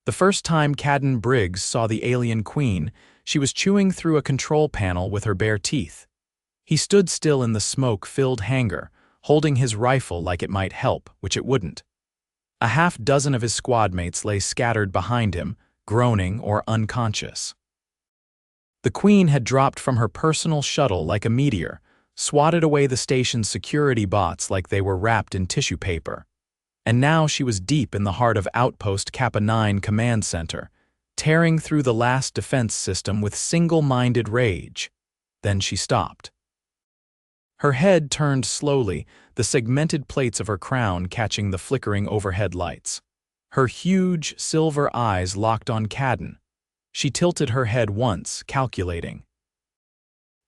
The first time Caden Briggs saw the alien queen, she was chewing through a control panel with her bare teeth. He stood still in the smoke-filled hangar, holding his rifle like it might help, which it wouldn't. A half-dozen of his squadmates lay scattered behind him, groaning or unconscious. The queen had dropped from her personal shuttle like a meteor, swatted away the station's security bots like they were wrapped in tissue paper. And now she was deep in the heart of Outpost Kappa 9 Command Center, tearing through the last defense system with single-minded rage. Then she stopped. Her head turned slowly, the segmented plates of her crown catching the flickering overhead lights. Her huge, silver eyes locked on Caden. She tilted her head once, calculating.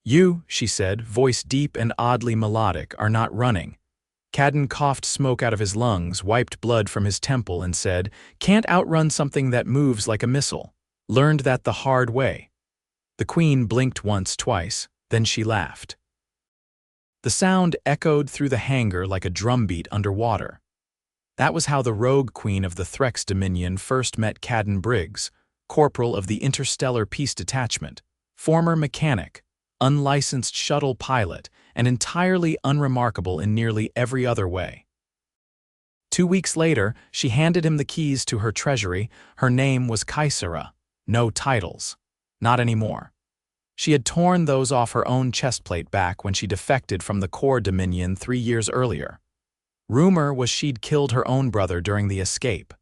"You," she said, voice deep and oddly melodic, "are not running." Caden coughed smoke out of his lungs, wiped blood from his temple, and said, "Can't outrun something that moves like a missile. Learned that the hard way." The queen blinked once, twice, then she laughed. The sound echoed through the hangar like a drumbeat underwater. That was how the rogue queen of the Threx Dominion first met Caden Briggs, corporal of the Interstellar Peace Detachment, former mechanic, unlicensed shuttle pilot, and entirely unremarkable in nearly every other way. 2 weeks later, she handed him the keys to her treasury. Her name was Kysera. No titles. Not anymore. She had torn those off her own chestplate back when she defected from the core Dominion 3 years earlier. Rumor was she'd killed her own brother during the escape.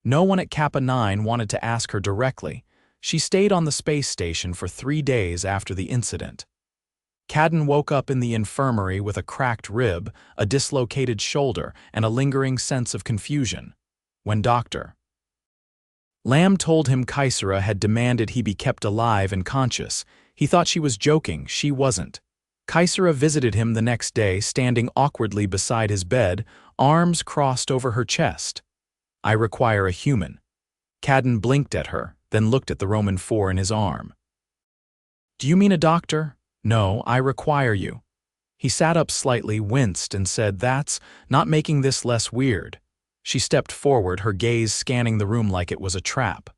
No one at Kappa 9 wanted to ask her directly. She stayed on the space station for 3 days after the incident. Caden woke up in the infirmary with a cracked rib, a dislocated shoulder, and a lingering sense of confusion. When Dr. Lamb told him Kysera had demanded he be kept alive and conscious, he thought she was joking. She wasn't. Kysera visited him the next day, standing awkwardly beside his bed, arms crossed over her chest. "I require a human." Caden blinked at her, then looked at the Roman 4 in his arm. "Do you mean a doctor?" "No, I require you." He sat up slightly, winced, and said, "That's not making this less weird." She stepped forward, her gaze scanning the room like it was a trap.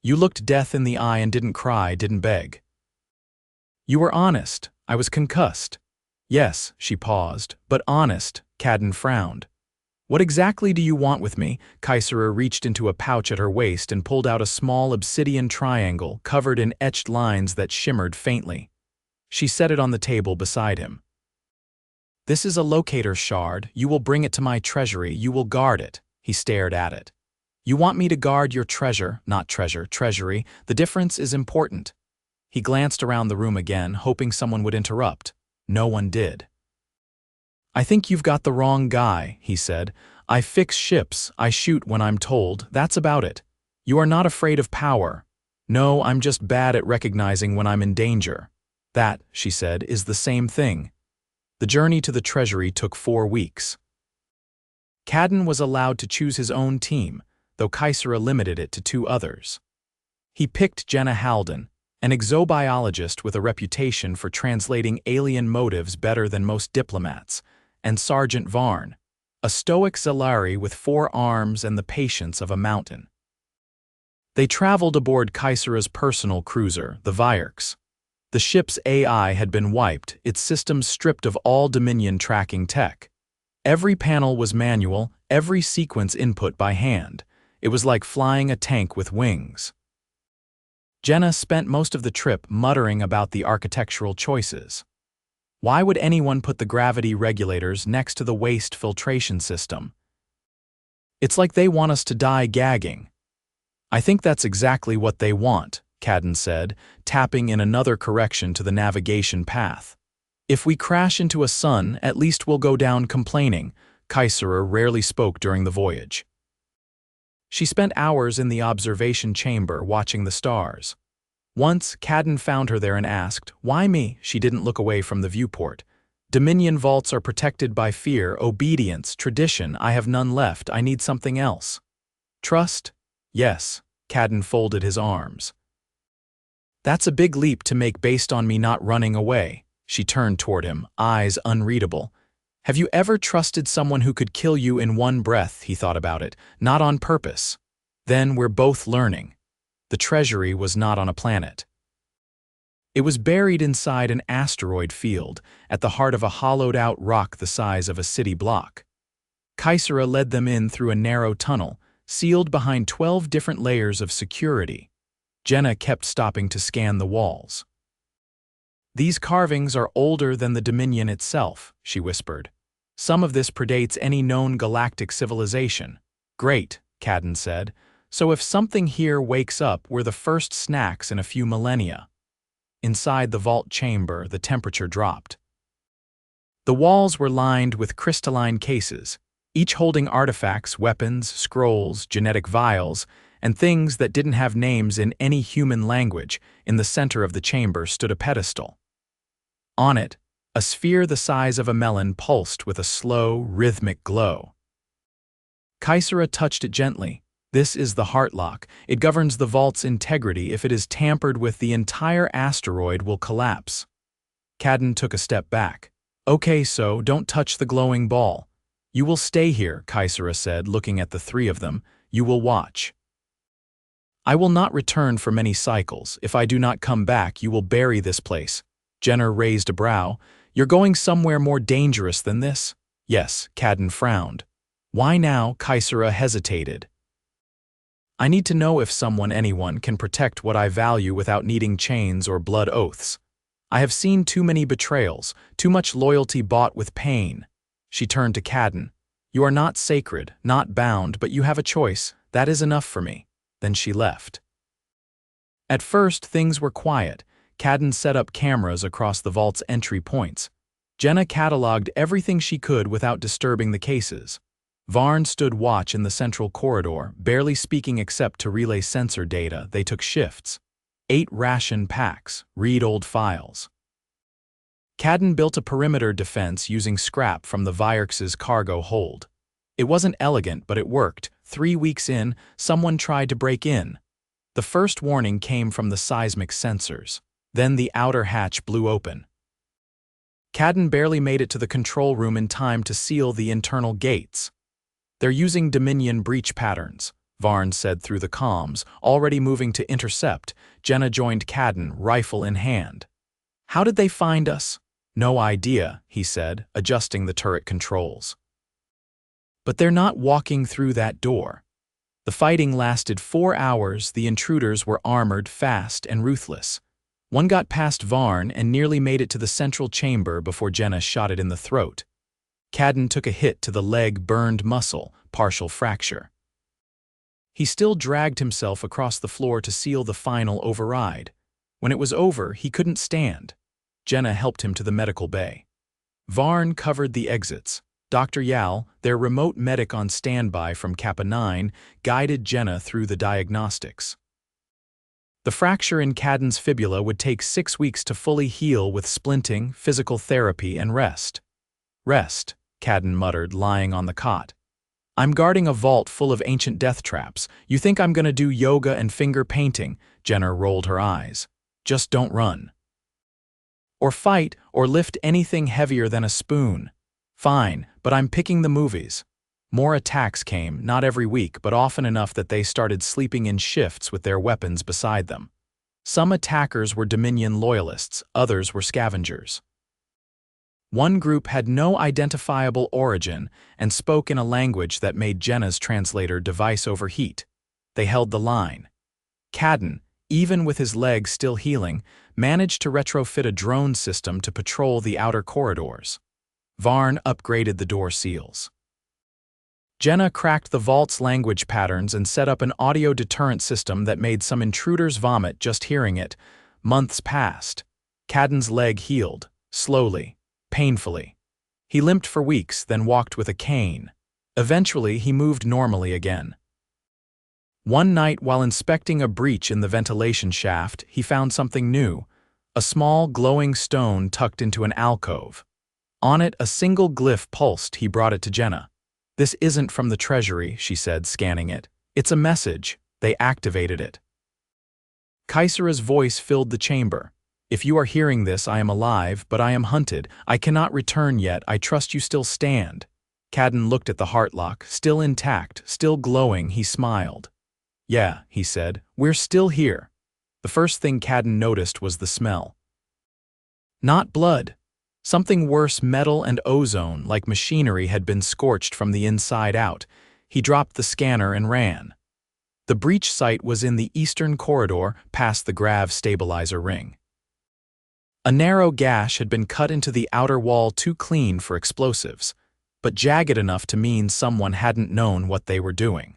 "You looked death in the eye and didn't cry, didn't beg. You were honest. I was concussed." "Yes," she paused, "but honest." Caden frowned. "What exactly do you want with me?" Kysera reached into a pouch at her waist and pulled out a small obsidian triangle covered in etched lines that shimmered faintly. She set it on the table beside him. "This is a locator shard. You will bring it to my treasury. You will guard it." He stared at it. "You want me to guard your treasure, not treasure, treasury. The difference is important." He glanced around the room again, hoping someone would interrupt. No one did. "I think you've got the wrong guy," he said. "I fix ships, I shoot when I'm told, that's about it. You are not afraid of power." "No, I'm just bad at recognizing when I'm in danger." "That," she said, "is the same thing." The journey to the treasury took 4 weeks. Caden was allowed to choose his own team, though Kysera limited it to 2 others. He picked Jenna Halden, an exobiologist with a reputation for translating alien motives better than most diplomats, and Sergeant Varn, a stoic Zalari with 4 arms and the patience of a mountain. They traveled aboard Kysera's personal cruiser, the Vyerks. The ship's AI had been wiped, its systems stripped of all Dominion tracking tech. Every panel was manual, every sequence input by hand. It was like flying a tank with wings. Jenna spent most of the trip muttering about the architectural choices. Why would anyone put the gravity regulators next to the waste filtration system? It's like they want us to die gagging. "I think that's exactly what they want," Caden said, tapping in another correction to the navigation path. "If we crash into a sun, at least we'll go down complaining." Kysera rarely spoke during the voyage. She spent hours in the observation chamber watching the stars. Once, Caden found her there and asked, "Why me?" She didn't look away from the viewport. "Dominion vaults are protected by fear, obedience, tradition. I have none left. I need something else." "Trust?" "Yes." Caden folded his arms. "That's a big leap to make based on me not running away." She turned toward him, eyes unreadable. "Have you ever trusted someone who could kill you in one breath?" He thought about it. "Not on purpose." Then we're both learning. The Treasury was not on a planet. It was buried inside an asteroid field, at the heart of a hollowed-out rock the size of a city block. Kysera led them in through a narrow tunnel, sealed behind 12 different layers of security. Jenna kept stopping to scan the walls. "These carvings are older than the Dominion itself," she whispered. "Some of this predates any known galactic civilization." "Great," Caden said. "So if something here wakes up, we're the first snacks in a few millennia." Inside the vault chamber, the temperature dropped. The walls were lined with crystalline cases, each holding artifacts, weapons, scrolls, genetic vials, and things that didn't have names in any human language. In the center of the chamber stood a pedestal. On it, a sphere the size of a melon pulsed with a slow, rhythmic glow. Kysera touched it gently. "This is the heartlock. It governs the vault's integrity. If it is tampered with, the entire asteroid will collapse." Caden took a step back. "Okay, so don't touch the glowing ball." "You will stay here," Kysera said, looking at the three of them. "You will watch. I will not return for many cycles. If I do not come back, you will bury this place." Jenna raised a brow. "You're going somewhere more dangerous than this?" "Yes," Caden frowned. "Why now?" Kysera hesitated. "I need to know if anyone can protect what I value without needing chains or blood oaths. I have seen too many betrayals, too much loyalty bought with pain." She turned to Caden. "You are not sacred, not bound, but you have a choice. That is enough for me." Then she left. At first, things were quiet. Caden set up cameras across the vault's entry points. Jenna cataloged everything she could without disturbing the cases. Varn stood watch in the central corridor, barely speaking except to relay sensor data. They took shifts. 8 ration packs, read old files. Caden built a perimeter defense using scrap from the Virex's cargo hold. It wasn't elegant, but it worked. 3 weeks in, someone tried to break in. The first warning came from the seismic sensors. Then the outer hatch blew open. Caden barely made it to the control room in time to seal the internal gates. "They're using Dominion breach patterns," Varn said through the comms, already moving to intercept. Jenna joined Caden, rifle in hand. "How did they find us?" "No idea," he said, adjusting the turret controls. "But they're not walking through that door." The fighting lasted 4 hours. The intruders were armored, fast, and ruthless. One got past Varn and nearly made it to the central chamber before Jenna shot it in the throat. Caden took a hit to the leg, burned muscle, partial fracture. He still dragged himself across the floor to seal the final override. When it was over, he couldn't stand. Jenna helped him to the medical bay. Varn covered the exits. Dr. Yal, their remote medic on standby from Kappa 9, guided Jenna through the diagnostics. The fracture in Caden's fibula would take 6 weeks to fully heal with splinting, physical therapy, and rest. "Rest," Caden muttered, lying on the cot. "I'm guarding a vault full of ancient death traps. You think I'm gonna do yoga and finger painting?" Jenna rolled her eyes. "Just don't run. Or fight, or lift anything heavier than a spoon." "Fine, but I'm picking the movies." More attacks came, not every week, but often enough that they started sleeping in shifts with their weapons beside them. Some attackers were Dominion loyalists, others were scavengers. One group had no identifiable origin and spoke in a language that made Jenna's translator device overheat. They held the line. Caden, even with his leg still healing, managed to retrofit a drone system to patrol the outer corridors. Varn upgraded the door seals. Jenna cracked the vault's language patterns and set up an audio deterrent system that made some intruders vomit just hearing it. Months passed. Caden's leg healed, slowly, painfully. He limped for weeks, then walked with a cane. Eventually, he moved normally again. One night, while inspecting a breach in the ventilation shaft, he found something new, a small, glowing stone tucked into an alcove. On it, a single glyph pulsed. He brought it to Jenna. "This isn't from the Treasury," she said, scanning it. "It's a message. They activated it." Kysera's voice filled the chamber. "If you are hearing this, I am alive, but I am hunted. I cannot return yet. I trust you still stand." Caden looked at the heartlock, still intact, still glowing. He smiled. Yeah, he said, we're still here. The first thing Caden noticed was the smell. Not blood. Something worse, metal and ozone, like machinery had been scorched from the inside out. He dropped the scanner and ran. The breach site was in the eastern corridor past the grav stabilizer ring. A narrow gash had been cut into the outer wall too clean for explosives, but jagged enough to mean someone hadn't known what they were doing.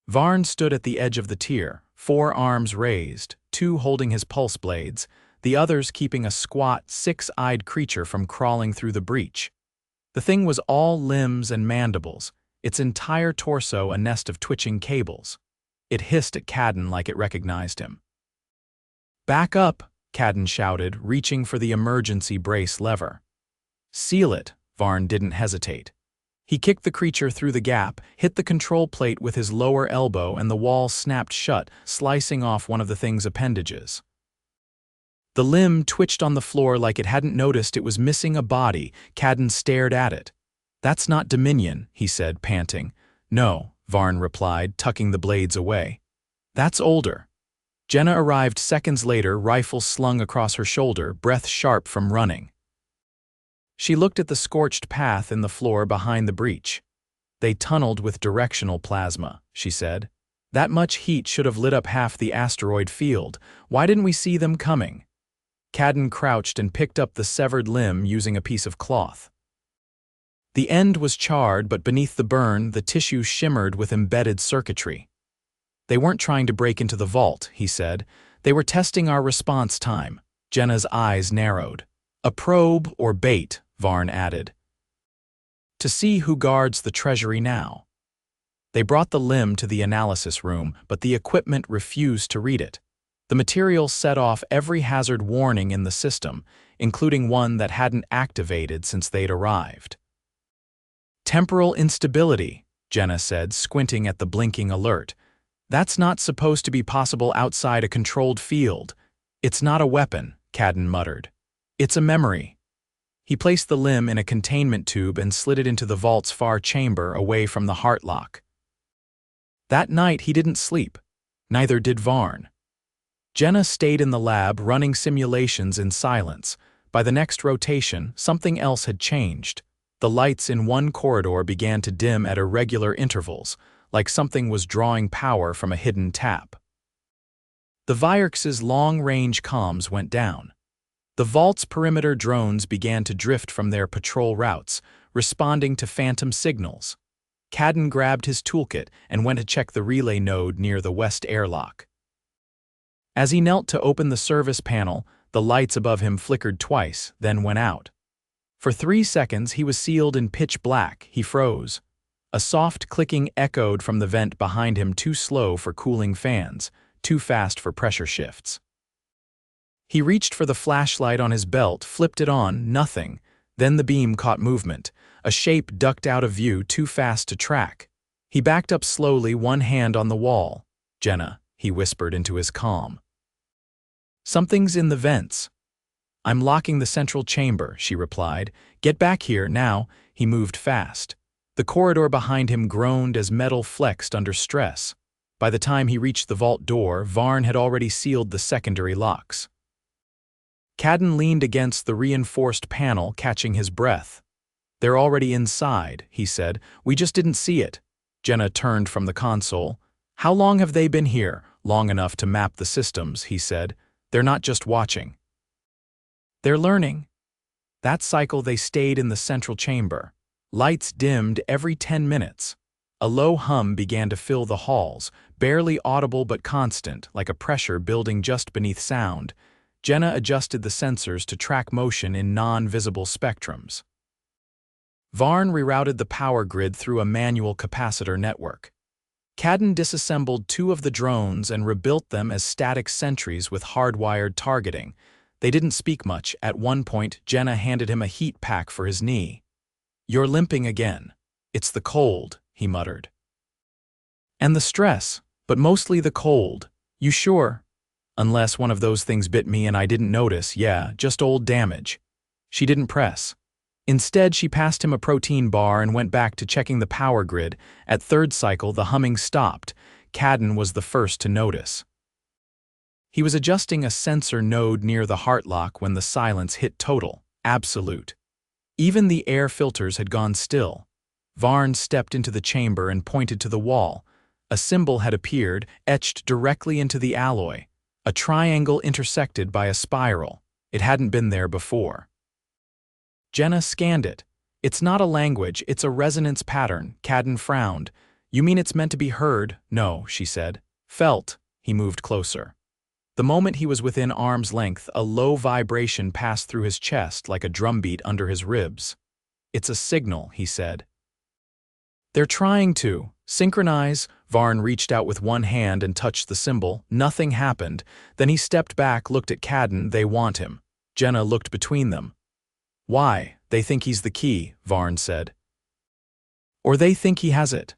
Varn stood at the edge of the tier, 4 arms raised, 2 holding his pulse blades, the others keeping a squat, 6-eyed creature from crawling through the breach. The thing was all limbs and mandibles, its entire torso a nest of twitching cables. It hissed at Caden like it recognized him. "Back up," Caden shouted, reaching for the emergency brace lever. "Seal it," Varn didn't hesitate. He kicked the creature through the gap, hit the control plate with his lower elbow, and the wall snapped shut, slicing off one of the thing's appendages. The limb twitched on the floor like it hadn't noticed it was missing a body. Caden stared at it. "That's not Dominion," he said, panting. "No," Varn replied, tucking the blades away. "That's older." Jenna arrived seconds later, rifle slung across her shoulder, breath sharp from running. She looked at the scorched path in the floor behind the breach. "They tunneled with directional plasma," she said. "That much heat should have lit up half the asteroid field. Why didn't we see them coming?" Caden crouched and picked up the severed limb using a piece of cloth. The end was charred, but beneath the burn, the tissue shimmered with embedded circuitry. "They weren't trying to break into the vault," he said. "They were testing our response time." Jenna's eyes narrowed. "A probe or bait," Varn added. "To see who guards the Treasury now." They brought the limb to the analysis room, but the equipment refused to read it. The material set off every hazard warning in the system, including one that hadn't activated since they'd arrived. "Temporal instability," Jenna said, squinting at the blinking alert. "That's not supposed to be possible outside a controlled field." "It's not a weapon," Caden muttered. "It's a memory." He placed the limb in a containment tube and slid it into the vault's far chamber away from the heart lock. That night he didn't sleep. Neither did Varn. Jenna stayed in the lab running simulations in silence. By the next rotation, something else had changed. The lights in one corridor began to dim at irregular intervals, like something was drawing power from a hidden tap. The Virex's long-range comms went down. The vault's perimeter drones began to drift from their patrol routes, responding to phantom signals. Caden grabbed his toolkit and went to check the relay node near the west airlock. As he knelt to open the service panel, the lights above him flickered twice, then went out. For 3 seconds he was sealed in pitch black. He froze. A soft clicking echoed from the vent behind him, too slow for cooling fans, too fast for pressure shifts. He reached for the flashlight on his belt, flipped it on, nothing. Then the beam caught movement. A shape ducked out of view, too fast to track. He backed up slowly, one hand on the wall. "Jenna," he whispered into his calm. "Something's in the vents." "I'm locking the central chamber," she replied. "Get back here, now." He moved fast. The corridor behind him groaned as metal flexed under stress. By the time he reached the vault door, Varn had already sealed the secondary locks. Caden leaned against the reinforced panel, catching his breath. "They're already inside," he said. "We just didn't see it." Jenna turned from the console. "How long have they been here?" "Long enough to map the systems," he said. "They're not just watching. They're learning." That cycle they stayed in the central chamber. Lights dimmed every 10 minutes. A low hum began to fill the halls, barely audible but constant, like a pressure building just beneath sound. Jenna adjusted the sensors to track motion in non-visible spectrums. Varn rerouted the power grid through a manual capacitor network. Caden disassembled 2 of the drones and rebuilt them as static sentries with hardwired targeting. They didn't speak much. At one point, Jenna handed him a heat pack for his knee. "You're limping again." "It's the cold," he muttered. "And the stress, but mostly the cold." "You sure?" "Unless one of those things bit me and I didn't notice, yeah, just old damage." She didn't press. Instead, she passed him a protein bar and went back to checking the power grid. At third cycle, the humming stopped. Caden was the first to notice. He was adjusting a sensor node near the heart lock when the silence hit total, absolute. Even the air filters had gone still. Varn stepped into the chamber and pointed to the wall. A symbol had appeared, etched directly into the alloy. A triangle intersected by a spiral. It hadn't been there before. Jenna scanned it. "It's not a language, it's a resonance pattern," Caden frowned. "You mean it's meant to be heard?" "No," she said. "Felt." He moved closer. The moment he was within arm's length, a low vibration passed through his chest like a drumbeat under his ribs. "It's a signal," he said. "They're trying to synchronize." Varn reached out with one hand and touched the symbol. Nothing happened. Then he stepped back, looked at Caden. "They want him." Jenna looked between them. "Why? They think he's the key," Varn said. "Or they think he has it."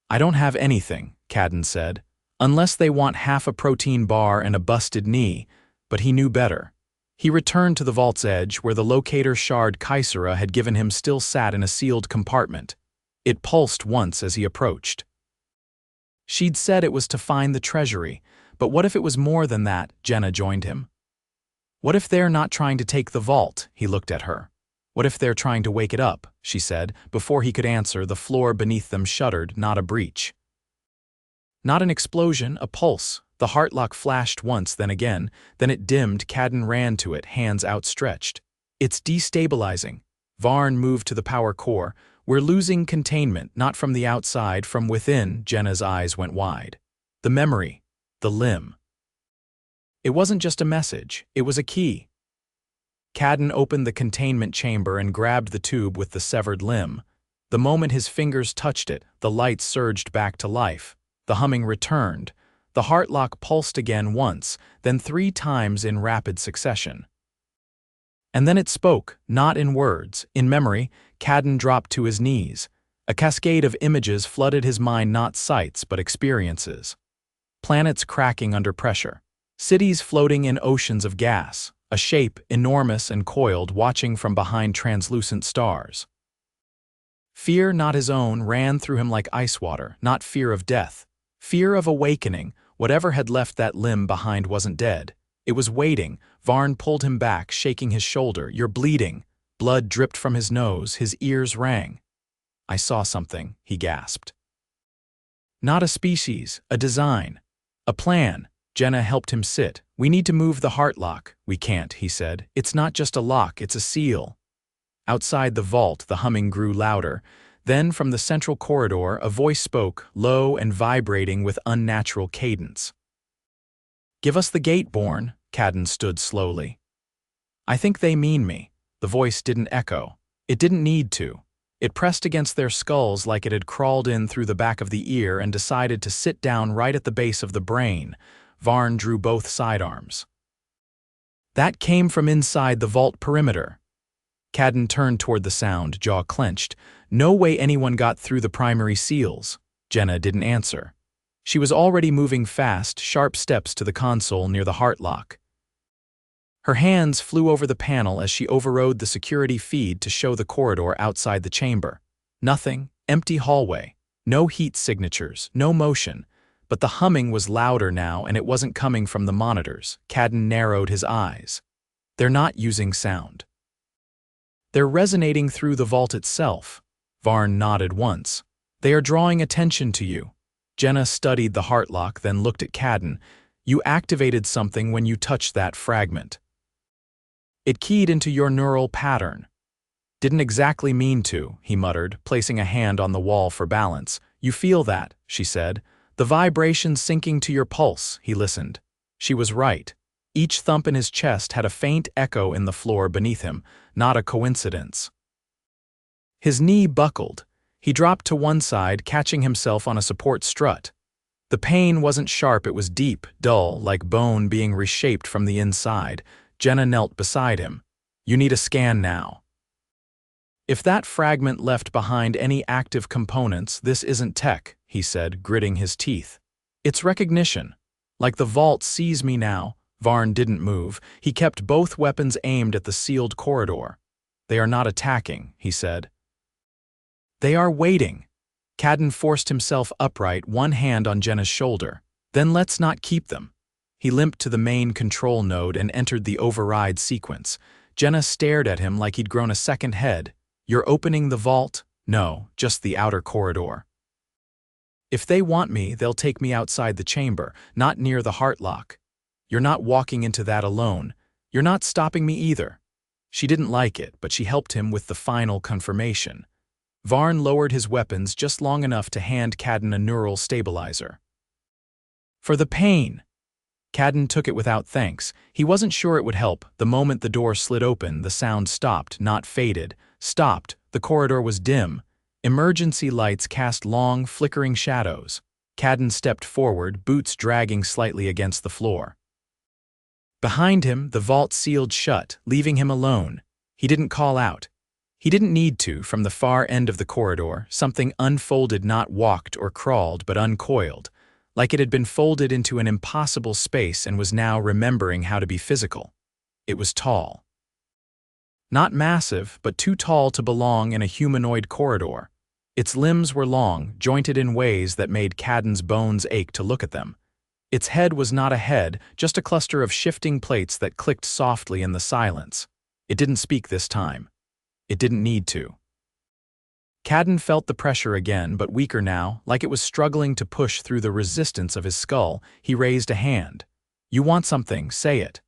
"I don't have anything," Caden said. "Unless they want half a protein bar and a busted knee," but he knew better. He returned to the vault's edge where the locator shard Kysera had given him still sat in a sealed compartment. It pulsed once as he approached. She'd said it was to find the Treasury, but what if it was more than that? Jenna joined him. "What if they're not trying to take the vault?" He looked at her. "What if they're trying to wake it up?" she said. Before he could answer, the floor beneath them shuddered, not a breach. Not an explosion, a pulse. The heart lock flashed once, then again. Then it dimmed. Caden ran to it, hands outstretched. "It's destabilizing." Varn moved to the power core. "We're losing containment, not from the outside, from within." Jenna's eyes went wide. "The memory. The limb." It wasn't just a message, it was a key. Caden opened the containment chamber and grabbed the tube with the severed limb. The moment his fingers touched it, the lights surged back to life. The humming returned. The heart lock pulsed again once, then 3 times in rapid succession. And then it spoke, not in words. In memory, Caden dropped to his knees. A cascade of images flooded his mind, not sights, but experiences. Planets cracking under pressure. Cities floating in oceans of gas. A shape, enormous and coiled, watching from behind translucent stars. Fear, not his own, ran through him like ice water, not fear of death. Fear of awakening. Whatever had left that limb behind wasn't dead. It was waiting. Varn pulled him back, shaking his shoulder. "You're bleeding." Blood dripped from his nose. His ears rang. "I saw something," he gasped. "Not a species, a design. A plan." Jenna helped him sit. "We need to move the heart lock." "We can't," he said. "It's not just a lock, it's a seal." Outside the vault, the humming grew louder. Then, from the central corridor, a voice spoke, low and vibrating with unnatural cadence. "Give us the gate, Born." Caden stood slowly. "I think they mean me." The voice didn't echo. It didn't need to. It pressed against their skulls like it had crawled in through the back of the ear and decided to sit down right at the base of the brain. Varn drew both sidearms. "That came from inside the vault perimeter." Caden turned toward the sound, jaw clenched. "No way anyone got through the primary seals." Jenna didn't answer. She was already moving fast, sharp steps to the console near the heart lock. Her hands flew over the panel as she overrode the security feed to show the corridor outside the chamber. Nothing, empty hallway. No heat signatures, no motion. But the humming was louder now, and it wasn't coming from the monitors. Caden narrowed his eyes. "They're not using sound. They're resonating through the vault itself." Varn nodded once. "They are drawing attention to you." Jenna studied the heart lock, then looked at Caden. "You activated something when you touched that fragment. It keyed into your neural pattern." "Didn't exactly mean to," he muttered, placing a hand on the wall for balance. "You feel that," she said. "The vibration sinking to your pulse." He listened. She was right. Each thump in his chest had a faint echo in the floor beneath him, not a coincidence. His knee buckled. He dropped to one side, catching himself on a support strut. The pain wasn't sharp, it was deep, dull, like bone being reshaped from the inside. Jenna knelt beside him. "You need a scan now." "If that fragment left behind any active components, this isn't tech," he said, gritting his teeth. "It's recognition. Like the vault sees me now." Varn didn't move. He kept both weapons aimed at the sealed corridor. "They are not attacking," he said. "They are waiting." Caden forced himself upright, one hand on Jenna's shoulder. Then let's not keep them. He limped to the main control node and entered the override sequence. Jenna stared at him like he'd grown a second head. You're opening the vault? No, just the outer corridor. If they want me, they'll take me outside the chamber, not near the heart lock. You're not walking into that alone. You're not stopping me either. She didn't like it, but she helped him with the final confirmation. Varn lowered his weapons just long enough to hand Caden a neural stabilizer. For the pain. Caden took it without thanks. He wasn't sure it would help. The moment the door slid open, the sound stopped, not faded. Stopped. The corridor was dim. Emergency lights cast long, flickering shadows. Caden stepped forward, boots dragging slightly against the floor. Behind him, the vault sealed shut, leaving him alone. He didn't call out. He didn't need to. From the far end of the corridor, something unfolded, not walked or crawled, but uncoiled, like it had been folded into an impossible space and was now remembering how to be physical. It was tall. Not massive, but too tall to belong in a humanoid corridor. Its limbs were long, jointed in ways that made Caden's bones ache to look at them. Its head was not a head, just a cluster of shifting plates that clicked softly in the silence. It didn't speak this time. It didn't need to. Caden felt the pressure again, but weaker now, like it was struggling to push through the resistance of his skull. He raised a hand. You want something, say it.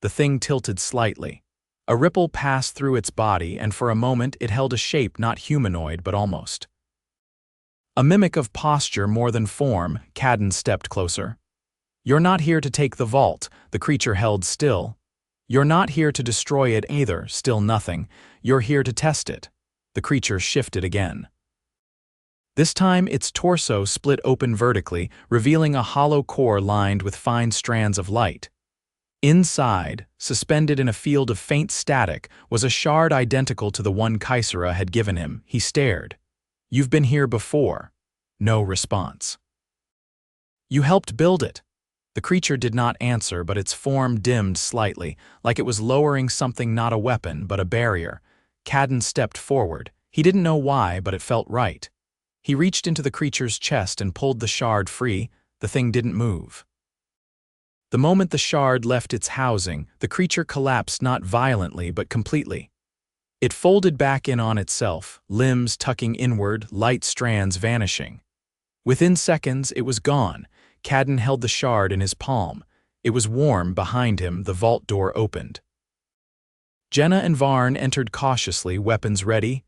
The thing tilted slightly. A ripple passed through its body, and for a moment it held a shape not humanoid but almost. A mimic of posture more than form. Caden stepped closer. You're not here to take the vault. The creature held still. You're not here to destroy it either. Still nothing. You're here to test it. The creature shifted again. This time its torso split open vertically, revealing a hollow core lined with fine strands of light. Inside, suspended in a field of faint static, was a shard identical to the one Kysera had given him. He stared. You've been here before. No response. You helped build it. The creature did not answer, but its form dimmed slightly, like it was lowering something, not a weapon, but a barrier. Caden stepped forward. He didn't know why, but it felt right. He reached into the creature's chest and pulled the shard free. The thing didn't move. The moment the shard left its housing, the creature collapsed, not violently but completely. It folded back in on itself, limbs tucking inward, light strands vanishing. Within seconds, it was gone. Caden held the shard in his palm. It was warm behind him. The vault door opened. Jenna and Varn entered cautiously, weapons ready.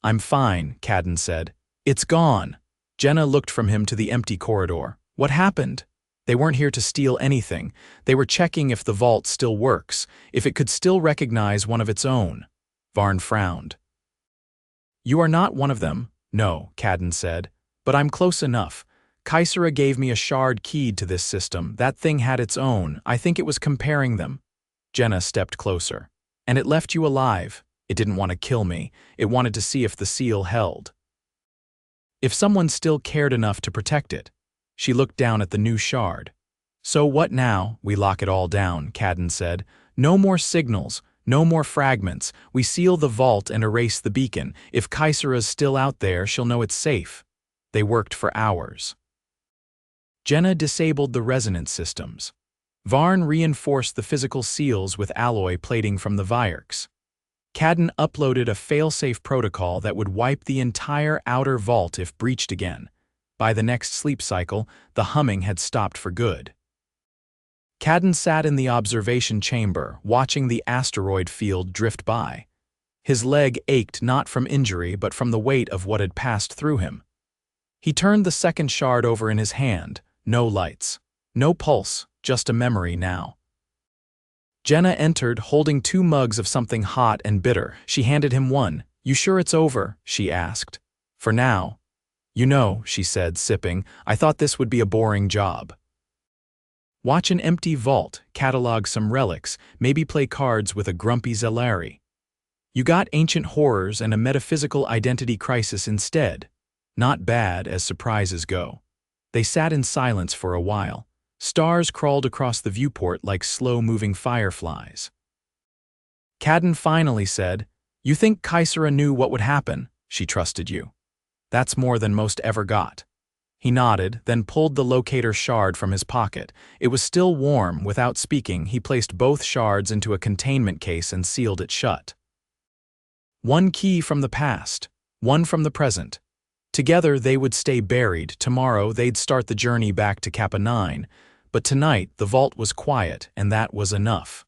I'm fine, Caden said. It's gone. Jenna looked from him to the empty corridor. What happened? They weren't here to steal anything. They were checking if the vault still works, if it could still recognize one of its own. Varn frowned. You are not one of them. No, Caden said. But I'm close enough. Kysera gave me a shard keyed to this system. That thing had its own. I think it was comparing them. Jenna stepped closer. And it left you alive. It didn't want to kill me. It wanted to see if the seal held. If someone still cared enough to protect it. She looked down at the new shard. So what now? We lock it all down, Caden said. No more signals, no more fragments. We seal the vault and erase the beacon. If Kysera's still out there, she'll know it's safe. They worked for hours. Jenna disabled the resonance systems. Varn reinforced the physical seals with alloy plating from the Vyerks. Caden uploaded a failsafe protocol that would wipe the entire outer vault if breached again. By the next sleep cycle, the humming had stopped for good. Caden sat in the observation chamber, watching the asteroid field drift by. His leg ached not from injury but from the weight of what had passed through him. He turned the second shard over in his hand. No lights. No pulse, just a memory now. Jenna entered, holding 2 mugs of something hot and bitter. She handed him one. You sure it's over? She asked. For now. You know, she said, sipping, I thought this would be a boring job. Watch an empty vault, catalog some relics, maybe play cards with a grumpy Zelari. You got ancient horrors and a metaphysical identity crisis instead. Not bad as surprises go. They sat in silence for a while. Stars crawled across the viewport like slow-moving fireflies. Caden finally said, You think Kysera knew what would happen? She trusted you. That's more than most ever got. He nodded, then pulled the locator shard from his pocket. It was still warm. Without speaking, he placed both shards into a containment case and sealed it shut. One key from the past, one from the present. Together they would stay buried. Tomorrow they'd start the journey back to Kappa 9. But tonight the vault was quiet, and that was enough.